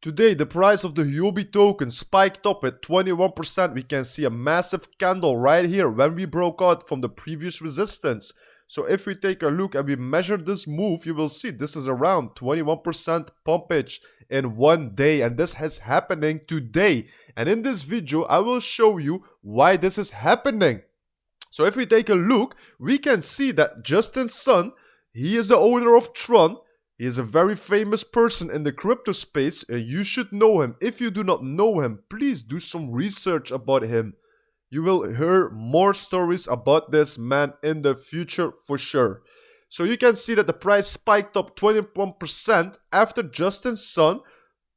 Today, the price of the Huobi token spiked up at 21%. We can see a massive candle right here when we broke out from the previous resistance. So if we take a look and we measure this move, you will see this is around 21% pumpage in one day. And this is happening today. And in this video, I will show you why this is happening. So if we take a look, we can see that Justin Sun, he is the owner of Tron. He is a very famous person in the crypto space and you should know him. If you do not know him, please do some research about him. You will hear more stories about this man in the future for sure. So you can see that the price spiked up 21% after Justin Sun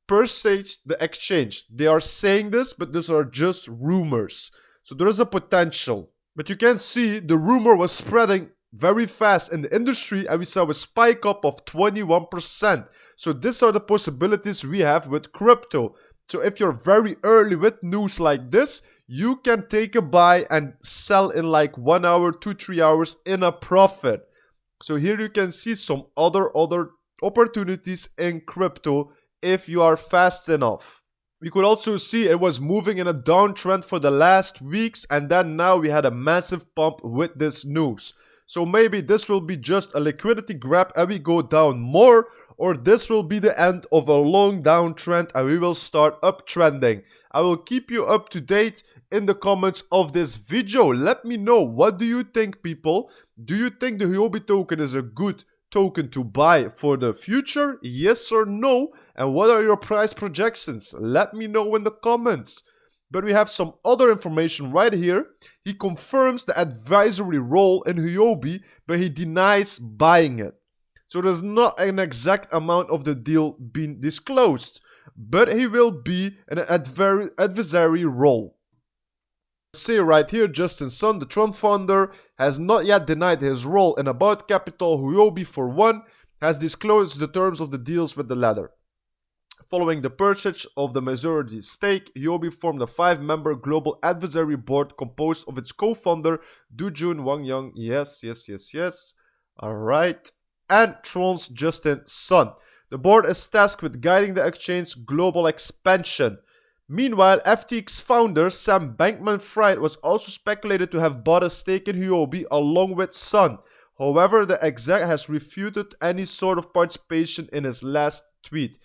purchased the exchange. They are saying this, but these are just rumors. So there is a potential. But you can see the rumor was spreading very fast in the industry and we saw a spike up of 21%. So these are the possibilities we have with crypto. So if you're very early with news like this, you can take a buy and sell in like 1 hour, 2-3 hours in a profit. So here you can see some other opportunities in crypto if you are fast enough. We could also see it was moving in a downtrend for the last weeks and then now we had a massive pump with this news. So maybe this will be just a liquidity grab and we go down more, or this will be the end of a long downtrend and we will start uptrending. I will keep you up to date in the comments of this video. Let me know, what do you think, people? Do you think the Huobi token is a good token to buy for the future? Yes or no? And what are your price projections? Let me know in the comments. But we have some other information right here. He confirms the advisory role in Huobi, but he denies buying it. So there's not an exact amount of the deal being disclosed, but he will be an advisory role. See right here, Justin Sun, the Tron founder, has not yet denied his role in About Capital. Huobi, for one, has disclosed the terms of the deals with the latter. Following the purchase of the majority stake, Huobi formed a 5-member global advisory board composed of its co-founder, Du-Jun Wang Yang, yes, alright, and Tron's Justin Sun. The board is tasked with guiding the exchange's global expansion. Meanwhile, FTX founder Sam Bankman-Fried was also speculated to have bought a stake in Huobi along with Sun. However, the exec has refuted any sort of participation in his last tweet.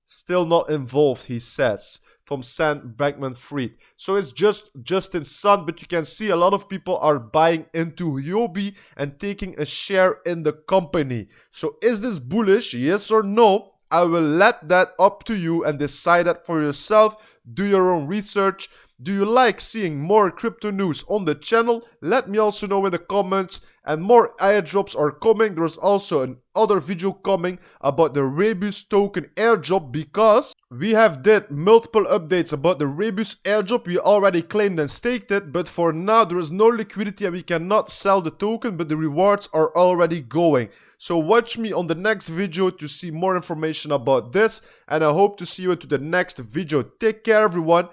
Still not involved, he says, from Sam Bankman-Fried. So it's just Justin Sun, but you can see a lot of people are buying into Huobi and taking a share in the company. So is this bullish? Yes or no? I will let that up to you and decide that for yourself. Do your own research. Do you like seeing more crypto news on the channel? Let me also know in the comments. And more airdrops are coming. There's also another video coming about the Rebus token airdrop, because we have did multiple updates about the Rebus airdrop. We already claimed and staked it, but for now there is no liquidity and we cannot sell the token, but the rewards are already going. So watch me on the next video to see more information about this, and I hope to see you into the next video. Take care, everyone.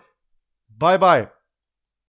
Bye bye.